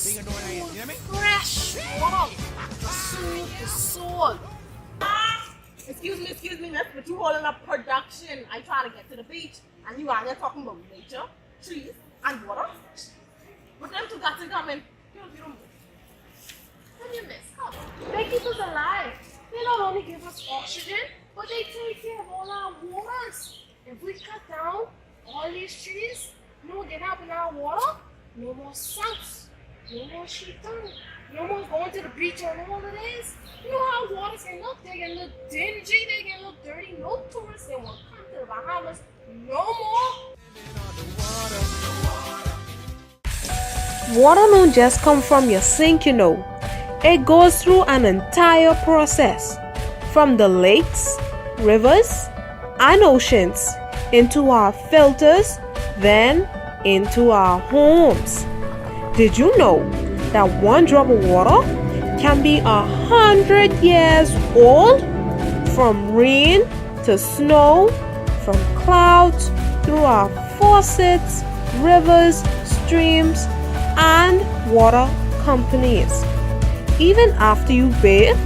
nice, cool, fresh water to soothe the soul. Excuse me, miss, but you holding up production. I trying to get to the beach, and you out there talking about nature, trees, and water. But them two got to come in. You don't move. Come here, miss. Come. They keep us alive. They not only give us oxygen, but they take care of all our waters. If we cut down all these trees, get up in our water, no more sunks, no more sheep tongue, no more going to the beach on holidays. You know how waters can look? They can look dingy, they can look dirty. No tourists, they won't come to the Bahamas no more. Water don't just come from your sink, It goes through an entire process. From the lakes, rivers, and oceans into our filters, then into our homes. Did you know that one drop of water can be 100 years old? From rain to snow, from clouds through our faucets, rivers, streams, and water companies. Even after you bathe,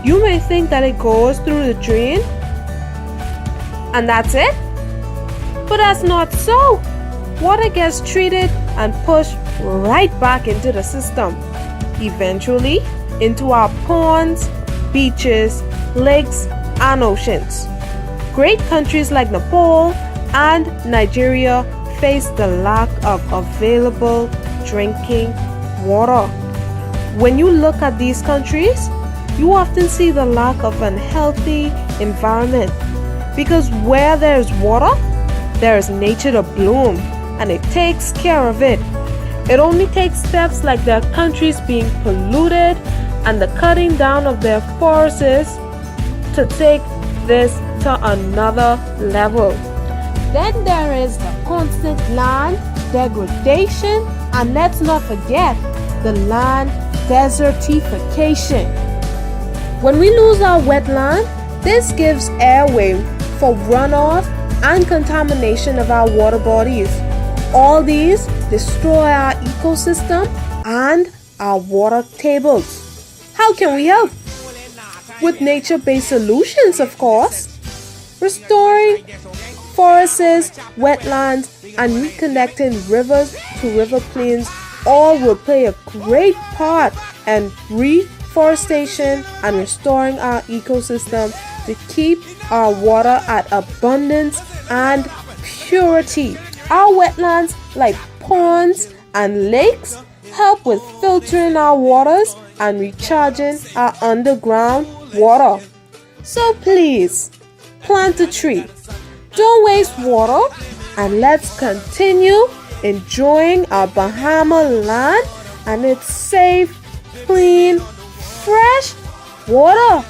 you may think that it goes through the drain and that's it. But that's not so. Water gets treated and pushed right back into the system, eventually into our ponds, beaches, lakes, and oceans. Great countries like Nepal and Nigeria face the lack of available drinking water. When you look at these countries, you often see the lack of an healthy environment, because where there is water, there is nature to bloom, and it takes care of it. It only takes steps like their countries being polluted and the cutting down of their forests to take this to another level. Then there is the constant land degradation, and let's not forget the land desertification. When we lose our wetland, this gives airway for runoff and contamination of our water bodies. All these destroy our ecosystem and our water tables. How can we help? With nature-based solutions, of course. Restoring forests, wetlands, and reconnecting rivers to river plains all will play a great part in reforestation and restoring our ecosystem to keep our water at abundance and purity. Our wetlands, like ponds and lakes, help with filtering our waters and recharging our underground water. So please, plant a tree. Don't waste water, and let's continue enjoying our Bahama land and its safe, clean, fresh water.